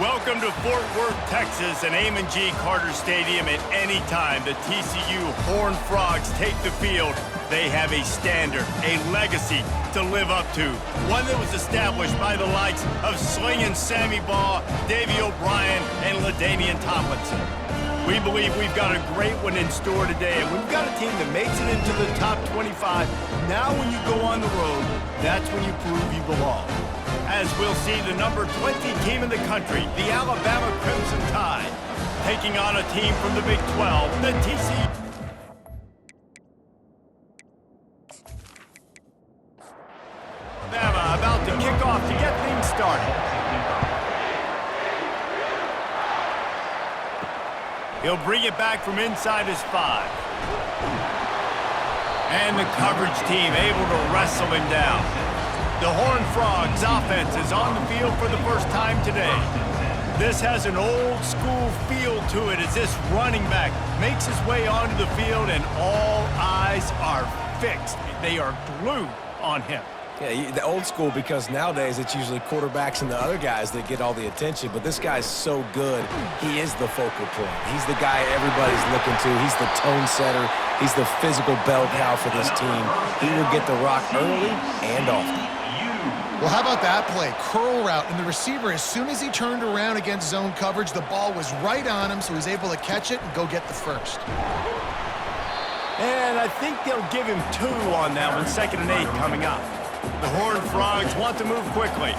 Welcome to Fort Worth, Texas, and Amon G. Carter Stadium. At any time the TCU Horned Frogs take the field, they have a standard, a legacy to live up to. One that was established by the likes of Slingin' Sammy Baugh, Davey O'Brien, and LaDainian Tomlinson. We believe we've got a great one in store today, and we've got a team that makes it into the top 25. Now when you go on the road, that's when you prove you belong. As we'll see the number 20 team in the country, the Alabama Crimson Tide, taking on a team from the Big 12, the TCU. Alabama about to kick off to get things started. He'll bring it back from inside his 5. And the coverage team able to wrestle him down. The Horned Frogs offense is on the field for the first time today. This has an old-school feel to it as this running back makes his way onto the field and all eyes are fixed. They are glued on him. Yeah, the old school, because nowadays it's usually quarterbacks and the other guys that get all the attention, but this guy's so good. He is the focal point. He's the guy everybody's looking to. He's the tone setter. He's the physical bell cow for this team. He will get the rock early and often. Well, how about that play? Curl route, and the receiver, as soon as he turned around against zone coverage, the ball was right on him, so he was able to catch it and go get the first. And I think they'll give him 2 on that one, 2nd and 8 coming up. The Horned Frogs want to move quickly.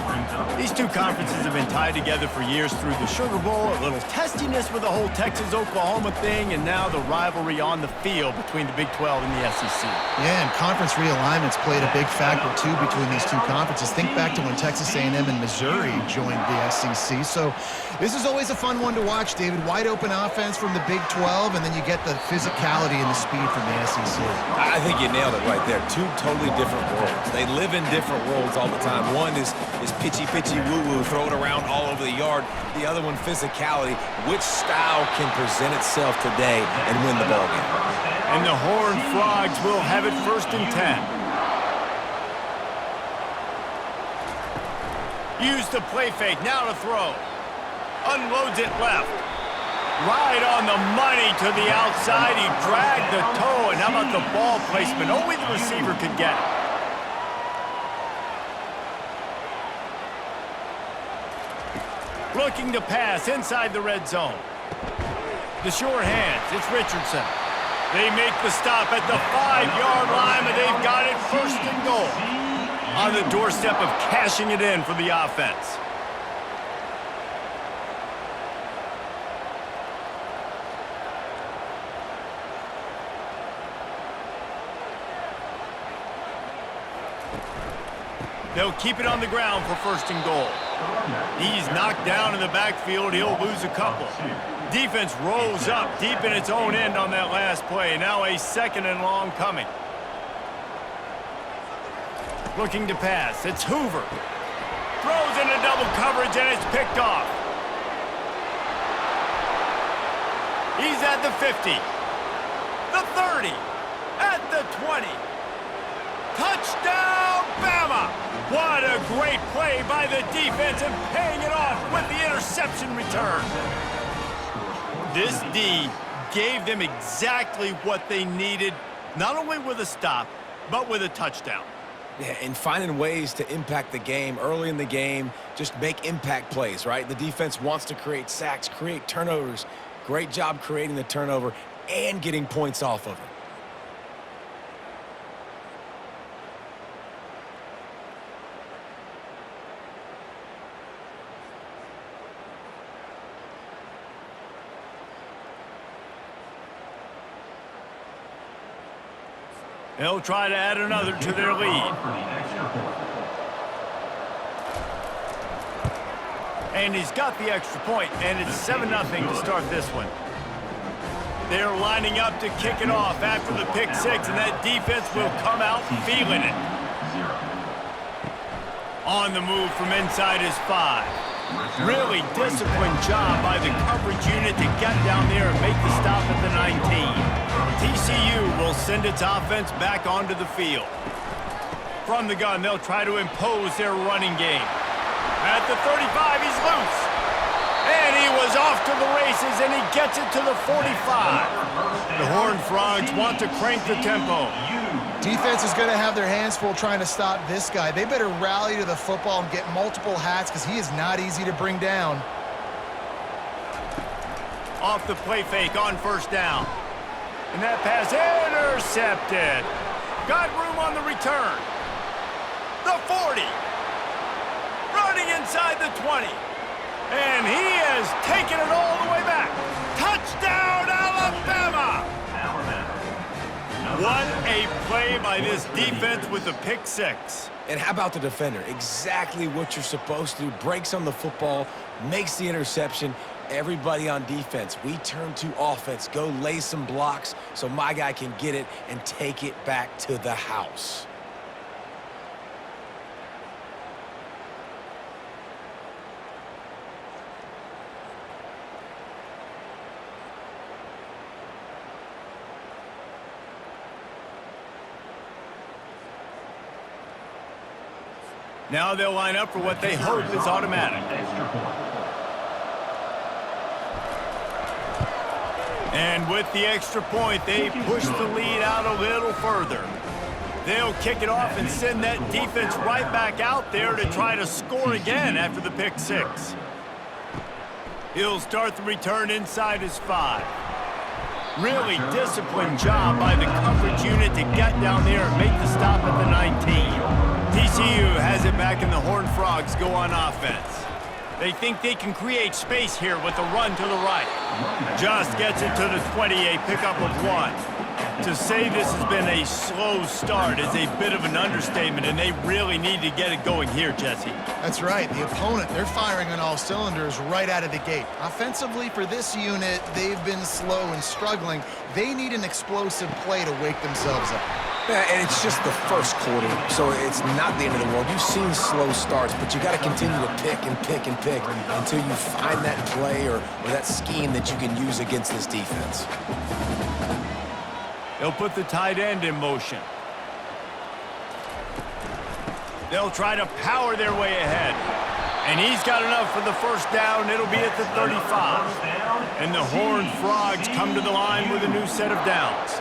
These two conferences have been tied together for years through the Sugar Bowl, a little testiness with the whole Texas-Oklahoma thing, and now the rivalry on the field between the Big 12 and the SEC. Yeah, and conference realignments played a big factor, too, between these two conferences. Think back to when Texas A&M and Missouri joined the SEC. So this is always a fun one to watch, David. Wide-open offense from the Big 12, and then you get the physicality and the speed from the SEC. I think you nailed it right there. 2 totally different worlds. They live in different worlds all the time. One is pitchy woo-woo, throw it around all over the yard. The other one, physicality. Which style can present itself today and win the ball game? And the Horned Frogs will have it 1st and 10. Use the play fake, now to throw. Unloads it left. Right on the money to the outside. He dragged the toe, and how about the ball placement? Only the receiver could get it. Looking to pass inside the red zone. The sure hands, it's Richardson. They make the stop at the 5-yard line, and they've got it 1st and goal. On the doorstep of cashing it in for the offense. They'll keep it on the ground for 1st and goal. He's knocked down in the backfield. He'll lose a couple. Defense rolls up deep in its own end on that last play. Now a 2nd and long coming. Looking to pass. It's Hoover. Throws into double coverage, and it's picked off. He's at the 50. The 30. At the 20. Touchdown, Bama! What a great play by the defense and paying it off with the interception return. This D gave them exactly what they needed, not only with a stop, but with a touchdown. Yeah, and finding ways to impact the game early in the game, just make impact plays, right? The defense wants to create sacks, create turnovers. Great job creating the turnover and getting points off of it. They'll try to add another to their lead. And he's got the extra point, and it's 7-0 to start this one. They're lining up to kick it off after the pick 6, and that defense will come out feeling it. On the move from inside his 5. Really disciplined job by the coverage unit to get down there and make the stop at the 19. TCU will send its offense back onto the field. From the gun, they'll try to impose their running game. At the 35, he's loose. And he was off to the races, and he gets it to the 45. The Horned Frogs want to crank the tempo. Defense is going to have their hands full trying to stop this guy. They better rally to the football and get multiple hats because he is not easy to bring down. Off the play fake on first down. And that pass intercepted. Got room on the return. The 40. Running inside the 20. And he has taken it all the way back. Touchdown, Alabama! What a play by this defense with the pick six. And how about the defender? Exactly what you're supposed to do. Breaks on the football, makes the interception. Everybody on defense, we turn to offense. Go lay some blocks so my guy can get it and take it back to the house. Now they'll line up for what they hope is automatic. And with the extra point, they push the lead out a little further. They'll kick it off and send that defense right back out there to try to score again after the pick six. He'll start the return inside his 5. Really disciplined job by the coverage unit to get down there and make the stop at the 19. TCU has it back in the Horned Frogs go on offense. They think they can create space here with a run to the right. Just gets it to the 20, a pickup of 1. To say this has been a slow start is a bit of an understatement, and they really need to get it going here, Jesse. That's right. The opponent, they're firing on all cylinders right out of the gate. Offensively, for this unit, they've been slow and struggling. They need an explosive play to wake themselves up. Yeah, and it's just the first quarter, so it's not the end of the world. You've seen slow starts, but you got to continue to pick and pick and pick until you find that play or that scheme that you can use against this defense. They'll put the tight end in motion. They'll try to power their way ahead. And he's got enough for the first down. It'll be at the 35. And the Horned Frogs come to the line with a new set of downs.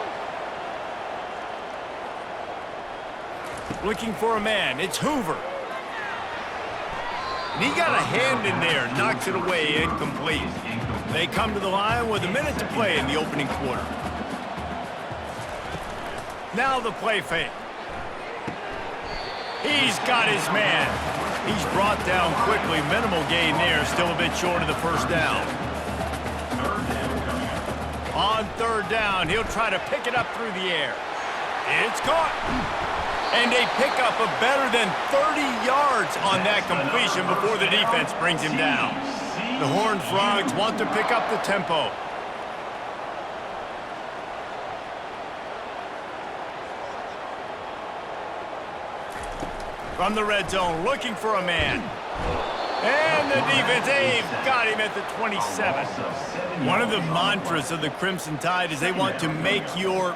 Looking for a man. It's Hoover. And he got a hand in there. Knocks it away. Incomplete. They come to the line with a minute to play in the opening quarter. Now the play fake. He's got his man. He's brought down quickly. Minimal gain there. Still a bit short of the first down. On third down, he'll try to pick it up through the air. It's caught. And a pickup of better than 30 yards on that completion before the defense brings him down. The Horned Frogs want to pick up the tempo. From the red zone, looking for a man. And the defense, they've got him at the 27. One of the mantras of the Crimson Tide is they want to make your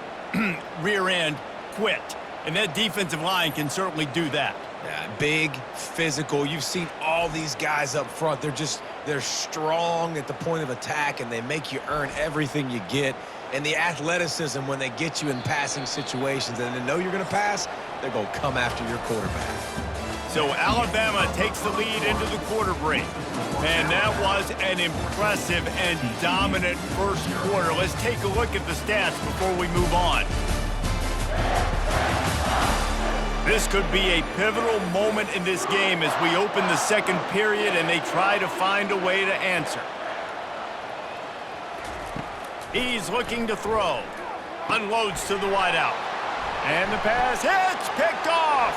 rear end quit. And that defensive line can certainly do that. Yeah, big, physical. You've seen all these guys up front. They're strong at the point of attack, and they make you earn everything you get. And the athleticism when they get you in passing situations and they know you're going to pass, they're going to come after your quarterback. So Alabama takes the lead into the quarter break. And that was an impressive and dominant first quarter. Let's take a look at the stats before we move on. This could be a pivotal moment in this game as we open the second period and they try to find a way to answer. He's looking to throw. Unloads to the wideout. And the pass hits, picked off.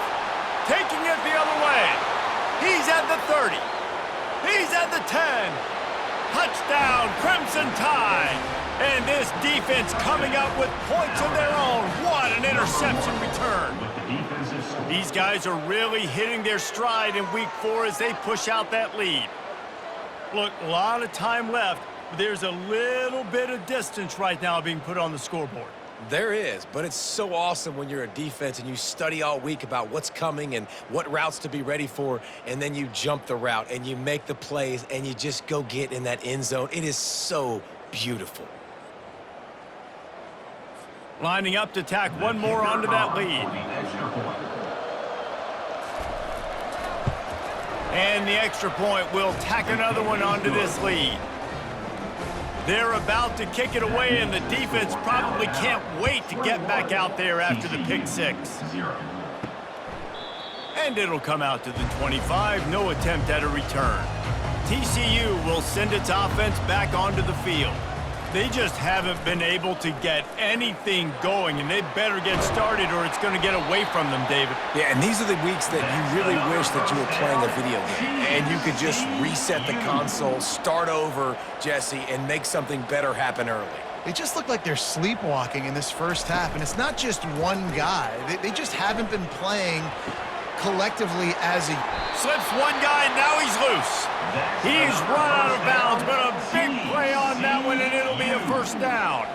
Taking it the other way. He's at the 30. He's at the 10. Touchdown, Crimson Tide. And this defense coming up with points of their own. What an interception return. These guys are really hitting their stride in week 4 as they push out that lead. Look, a lot of time left, but there's a little bit of distance right now being put on the scoreboard. There is, but it's so awesome when you're a defense and you study all week about what's coming and what routes to be ready for, and then you jump the route and you make the plays and you just go get in that end zone. It is so beautiful. Lining up to tack one more onto that lead. And the extra point will tack another one onto this lead. They're about to kick it away, and the defense probably can't wait to get back out there after the pick six. And it'll come out to the 25, no attempt at a return. TCU will send its offense back onto the field. They just haven't been able to get anything going, and they better get started or it's going to get away from them, David. Yeah, and these are the weeks that you really wish that you were playing a video game and you could just reset the console, start over, Jesse, and make something better happen early. They just look like they're sleepwalking in this first half, and it's not just one guy. They just haven't been playing collectively as a... Slips one guy, and now he's loose. He's run out of bounds, but a big play on that one, and it'll be a first down.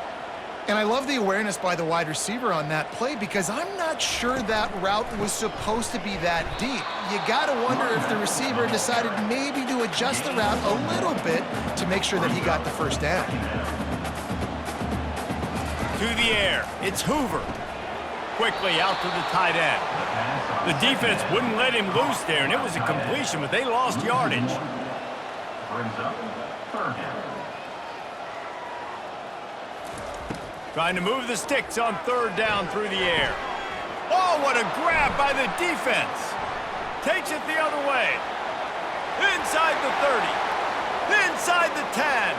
And I love the awareness by the wide receiver on that play because I'm not sure that route was supposed to be that deep. You got to wonder if the receiver decided maybe to adjust the route a little bit to make sure that he got the first down. To the air, it's Hoover. Quickly out to the tight end. The defense wouldn't let him loose there, and it was a completion, but they lost yardage. Trying to move the sticks on third down through the air. Oh, what a grab by the defense. Takes it the other way. Inside the 30. Inside the 10.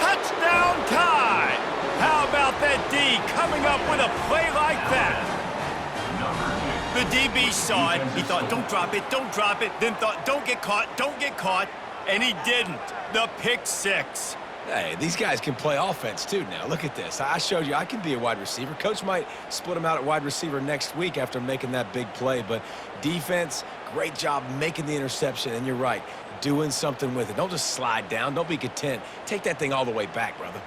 Touchdown tie. How about that D coming up with a play like that? The DB saw it. He thought, don't drop it, don't drop it. Then thought, don't get caught. And he didn't. The pick six. Hey, these guys can play offense too now. Look at this. I showed you I can be a wide receiver. Coach might split him out at wide receiver next week after making that big play. But defense, great job making the interception. And you're right, doing something with it. Don't just slide down. Don't be content. Take that thing all the way back, brother.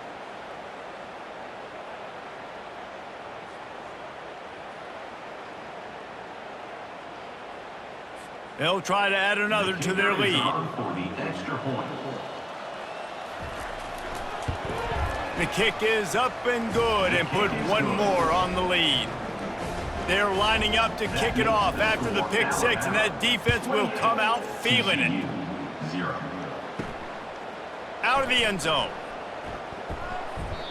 They'll try to add another to their lead. The kick is up and good and put one more on the lead. They're lining up to kick it off after the pick six, and that defense will come out feeling it. Out of the end zone.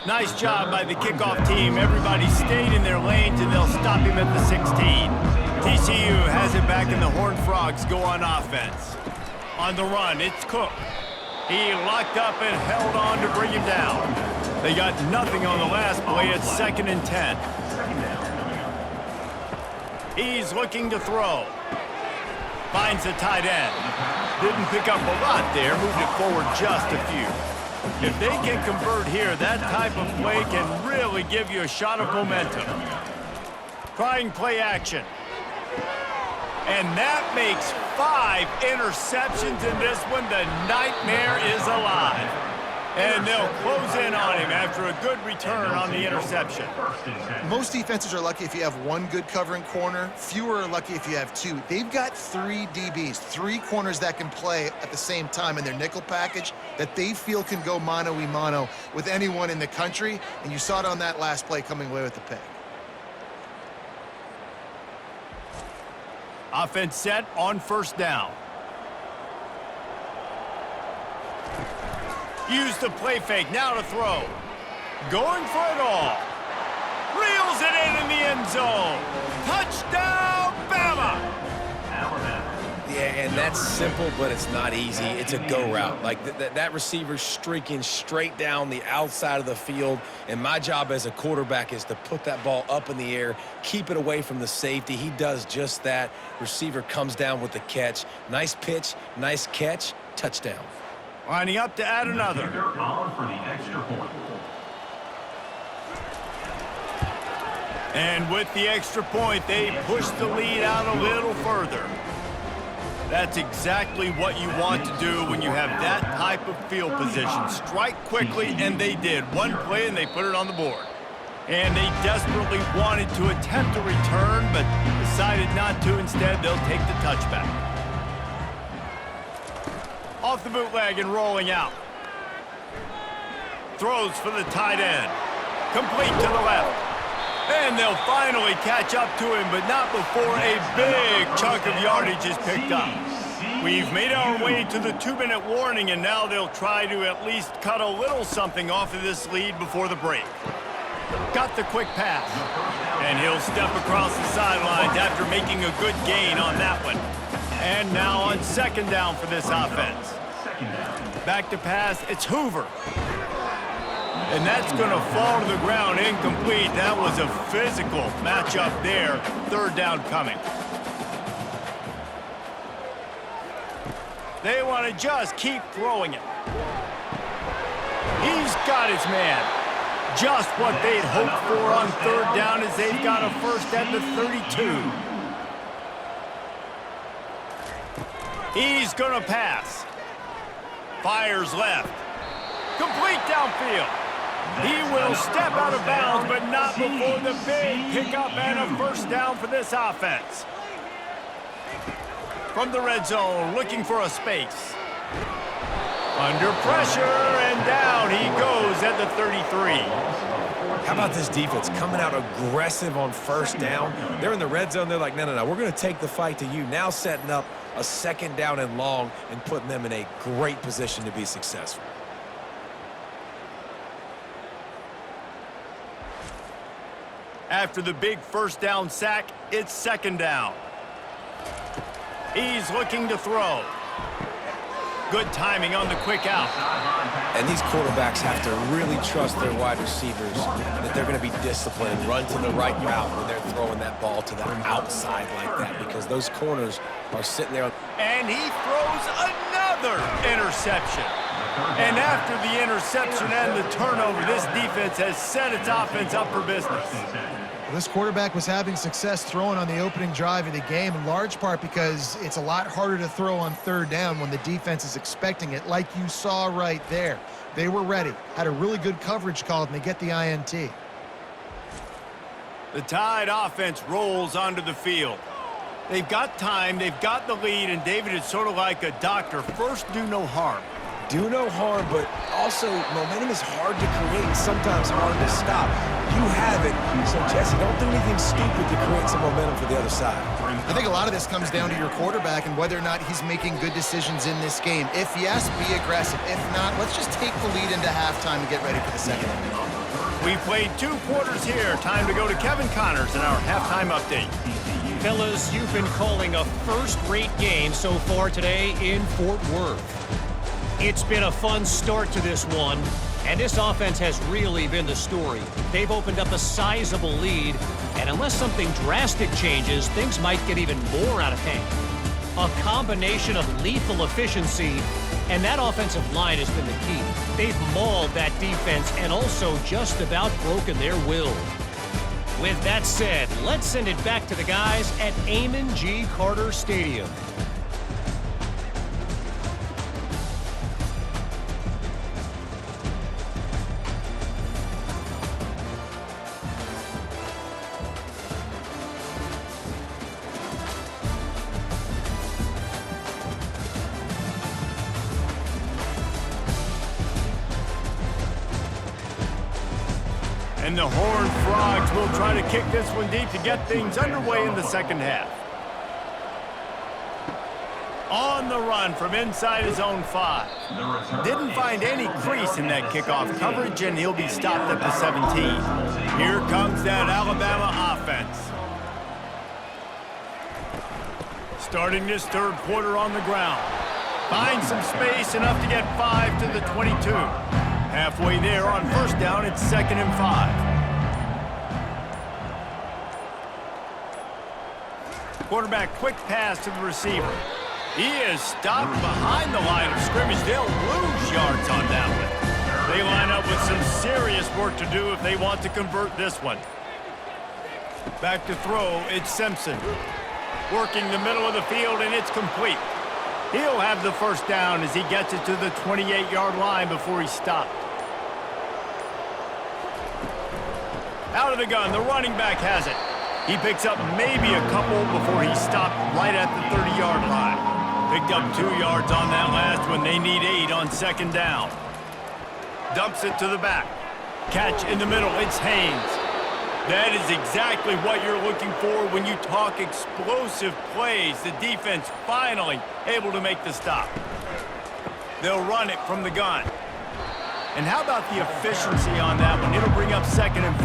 Nice job by the kickoff team. Everybody stayed in their lanes, and they'll stop him at the 16. TCU has it back, and the Horned Frogs go on offense. On the run, it's Cook. He locked up and held on to bring him down. They got nothing on the last play. It's 2nd and 10. He's looking to throw. Finds the tight end. Didn't pick up a lot there. Moved it forward just a few. If they can convert here, that type of play can really give you a shot of momentum. Trying play action. And that makes 5 interceptions in this one. The nightmare is alive. And they'll close in on him after a good return on the interception. Most defenses are lucky if you have one good covering corner. Fewer are lucky if you have 2. They've got 3 DBs, 3 corners that can play at the same time in their nickel package that they feel can go mano-a-mano with anyone in the country. And you saw it on that last play coming away with the pick. Offense set on first down. Use the play fake, now to throw. Going for it all. Reels it in the end zone. Touchdown, Bama! Yeah, and that's simple, but it's not easy. It's a go route. Like that receiver's streaking straight down the outside of the field, and my job as a quarterback is to put that ball up in the air, keep it away from the safety. He does just that. Receiver comes down with the catch. Nice pitch, nice catch, touchdown. Lining up to add another. And with the extra point, they push the lead out a little further. That's exactly what you want to do when you have that type of field position. Strike quickly, and they did. One play, and they put it on the board. And they desperately wanted to attempt a return, but decided not to. Instead, they'll take the touchback. Off the bootleg and rolling out. Throws for the tight end. Complete to the left. And they'll finally catch up to him, but not before a big chunk of yardage is picked up. We've made our way to the 2-minute warning, and now they'll try to at least cut a little something off of this lead before the break. Got the quick pass. And he'll step across the sidelines after making a good gain on that one. And now on second down for this offense. Back to pass, it's Hoover. And that's going to fall to the ground incomplete. That was a physical matchup there. Third down coming. They want to just keep throwing it. He's got his man. Just what they'd hoped for on third down as they've got a first at the 32. He's going to pass. Fires left. Complete downfield. He will step out of bounds, but not before the big pickup and a first down for this offense. From the red zone, looking for a space. Under pressure, and down he goes at the 33. How about this defense coming out aggressive on first down? They're in the red zone. They're like, no, we're going to take the fight to you. Now setting up a second down and long and putting them in a great position to be successful. After the big first down sack, it's second down. He's looking to throw. Good timing on the quick out. And these quarterbacks have to really trust their wide receivers that they're going to be disciplined and run to the right route when they're throwing that ball to the outside like that, because those corners are sitting there. And he throws another interception. And after the interception and the turnover, this defense has set its offense up for business. This quarterback was having success throwing on the opening drive of the game, in large part because it's a lot harder to throw on third down when the defense is expecting it, like you saw right there. They were ready, had a really good coverage call, and they get the INT. The Tide offense rolls onto the field. They've got time, they've got the lead, and David is sort of like a doctor. First, do no harm. Do no harm, but also momentum is hard to create and sometimes hard to stop. You have it, so Jesse, don't do anything stupid to create some momentum for the other side. I think a lot of this comes down to your quarterback and whether or not he's making good decisions in this game. If yes, be aggressive. If not, let's just take the lead into halftime and get ready for the second half. We played 2 quarters here. Time to go to Kevin Connors in our halftime update. Fellas, you've been calling a first-rate game so far today in Fort Worth. It's been a fun start to this one, and this offense has really been the story. They've opened up a sizable lead, and unless something drastic changes, things might get even more out of hand. A combination of lethal efficiency, and that offensive line has been the key. They've mauled that defense and also just about broken their will. With that said, let's send it back to the guys at Amon G. Carter Stadium. And the Horned Frogs will try to kick this one deep to get things underway in the second half. On the run from inside his own 5. Didn't find any crease in that kickoff coverage, and he'll be stopped at the 17. Here comes that Alabama offense. Starting this third quarter on the ground. Finds some space, enough to get 5 to the 22. Halfway there on first down, it's 2nd and 5. Quarterback quick pass to the receiver. He is stopped behind the line of scrimmage. They'll lose yards on that one. They line up with some serious work to do if they want to convert this one. Back to throw, it's Simpson. Working the middle of the field, and it's complete. He'll have the first down as he gets it to the 28-yard line before he's stopped. Out of the gun, the running back has it. He picks up maybe a couple before he stopped right at the 30-yard line. Picked up 2 yards on that last one. They need 8 on second down. Dumps it to the back. Catch in the middle. It's Haynes. That is exactly what you're looking for when you talk explosive plays. The defense finally able to make the stop. They'll run it from the gun. And how about the efficiency on that one? It'll bring up 2nd and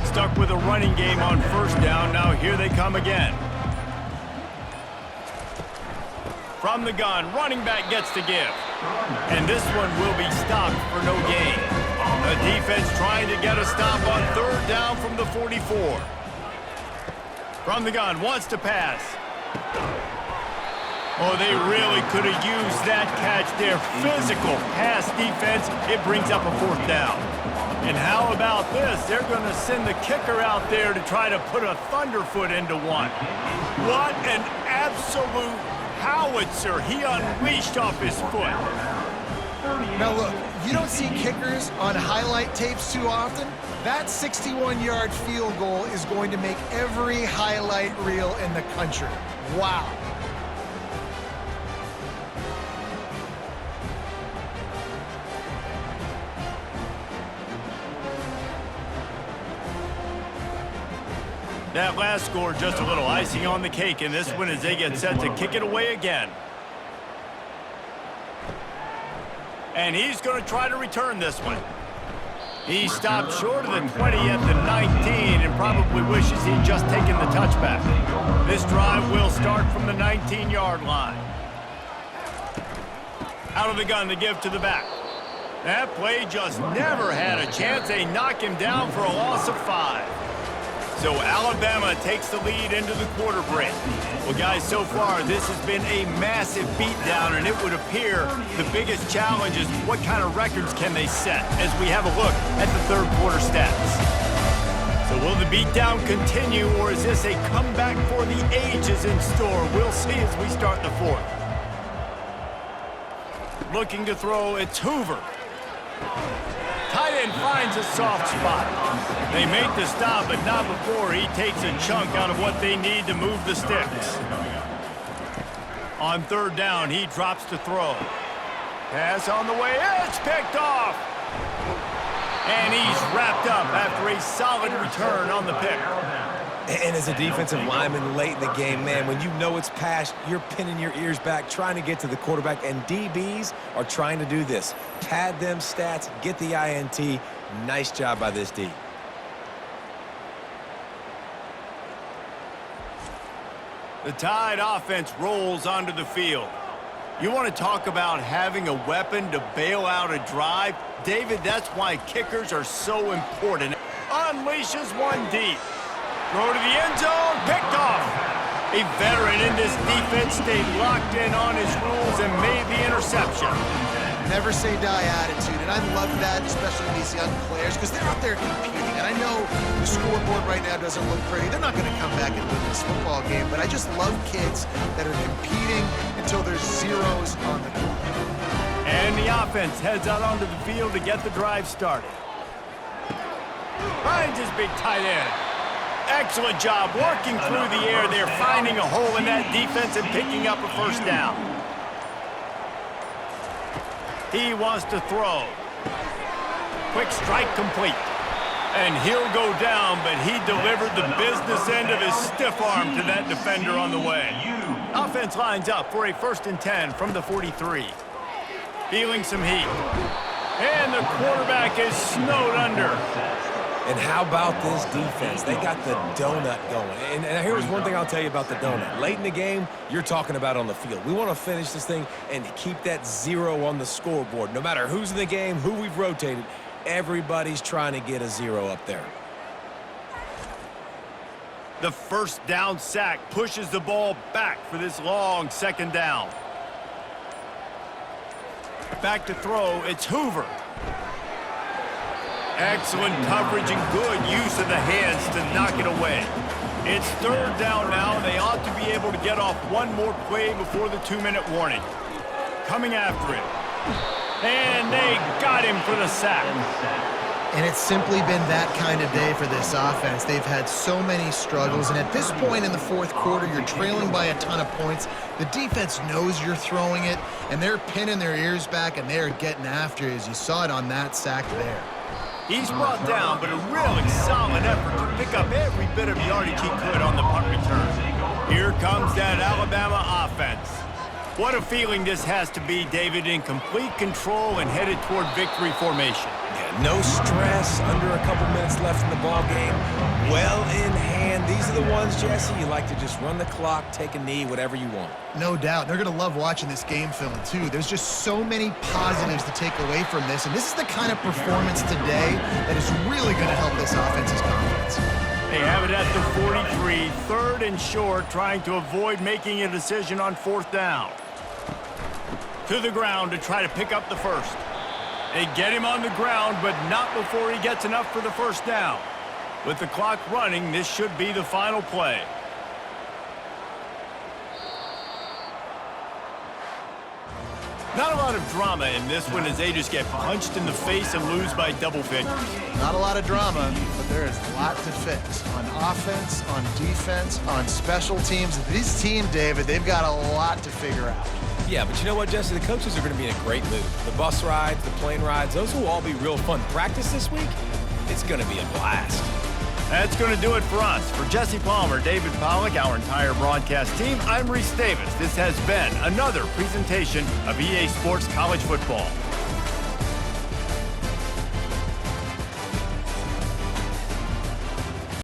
4. Stuck with a running game on first down. Now here they come again. From the gun, running back gets to give. And this one will be stopped for no gain. The defense trying to get a stop on 3rd down from the 44. From the gun, wants to pass. Oh, they really could have used that catch there. Physical pass defense. It brings up a 4th down. And how about this? They're going to send the kicker out there to try to put a thunderfoot into one. What an absolute howitzer he unleashed off his foot. Now look, you don't see kickers on highlight tapes too often. That 61-yard field goal is going to make every highlight reel in the country. Wow. That last score just a little icing on the cake in this one as they get set to kick it away again. And he's going to try to return this one. He stopped short of the 20 at the 19 and probably wishes he'd just taken the touchback. This drive will start from the 19-yard line. Out of the gun to give to the back. That play just never had a chance. They knock him down for a loss of 5. So Alabama takes the lead into the quarter break. Well, guys, so far this has been a massive beatdown, and it would appear the biggest challenge is what kind of records can they set as we have a look at the 3rd quarter stats. So will the beatdown continue, or is this a comeback for the ages in store? We'll see as we start the 4th. Looking to throw, it's Hoover. Tight end finds a soft spot. They make the stop, but not before he takes a chunk out of what they need to move the sticks. On 3rd down, he drops to throw. Pass on the way, it's picked off! And he's wrapped up after a solid return on the pick. And as a defensive lineman late in the game, man, when you know it's passed, you're pinning your ears back, trying to get to the quarterback, and DBs are trying to do this. Pad them stats, get the INT. Nice job by this D. The Tide offense rolls onto the field. You want to talk about having a weapon to bail out a drive? David, that's why kickers are so important. Unleashes one deep. Throw to the end zone, picked off. A veteran in this defense stayed locked in on his rules and made the interception. Never say die attitude, and I love that, especially these young players, because they're out there competing. And I know the scoreboard right now doesn't look pretty. They're not going to come back and win this football game, but I just love kids that are competing until there's zeros on the clock. And the offense heads out onto the field to get the drive started. Finds his big tight end. Excellent job working through the air there, finding a hole in that defense and picking up a 1st down. He wants to throw. Quick strike complete. And he'll go down, but he delivered the business end of his stiff arm to that defender on the way. Offense lines up for a 1st and 10 from the 43. Feeling some heat. And the quarterback is snowed under. And how about this defense? They got the donut going. And here's one thing I'll tell you about the donut. Late in the game, you're talking about on the field. We want to finish this thing and keep that 0 on the scoreboard. No matter who's in the game, who we've rotated, everybody's trying to get a 0 up there. The 1st down sack pushes the ball back for this long 2nd down. Back to throw, it's Hoover. Excellent coverage and good use of the hands to knock it away. It's 3rd down now. They ought to be able to get off one more play before the 2-minute warning. Coming after it. And they got him for the sack. And it's simply been that kind of day for this offense. They've had so many struggles, and at this point in the fourth quarter, you're trailing by a ton of points. The defense knows you're throwing it, and they're pinning their ears back, and they're getting after it, as you saw it on that sack there. He's brought down, but a really solid effort to pick up every bit of yardage he could on the punt return. Here comes that Alabama offense. What a feeling this has to be, David, in complete control and headed toward victory formation. Yeah, no stress, under a couple minutes left in the ball game. Well in hand. These are the ones, Jesse, you like to just run the clock, take a knee, whatever you want. No doubt. They're going to love watching this game film, too. There's just so many positives to take away from this, and this is the kind of performance today that is really going to help this offense's confidence. They have it at the 43, third and short, trying to avoid making a decision on fourth down. To the ground to try to pick up the first. They get him on the ground, but not before he gets enough for the first down. With the clock running, this should be the final play. Not a lot of drama in this one as they just get punched in the face and lose by double figures. Not a lot of drama, but there is a lot to fix on offense, on defense, on special teams. This team, David, they've got a lot to figure out. Yeah, but you know what, Jesse? The coaches are going to be in a great mood. The bus rides, the plane rides, those will all be real fun. Practice this week, it's going to be a blast. That's going to do it for us. For Jesse Palmer, David Pollack, our entire broadcast team, I'm Reese Davis. This has been another presentation of EA Sports College Football.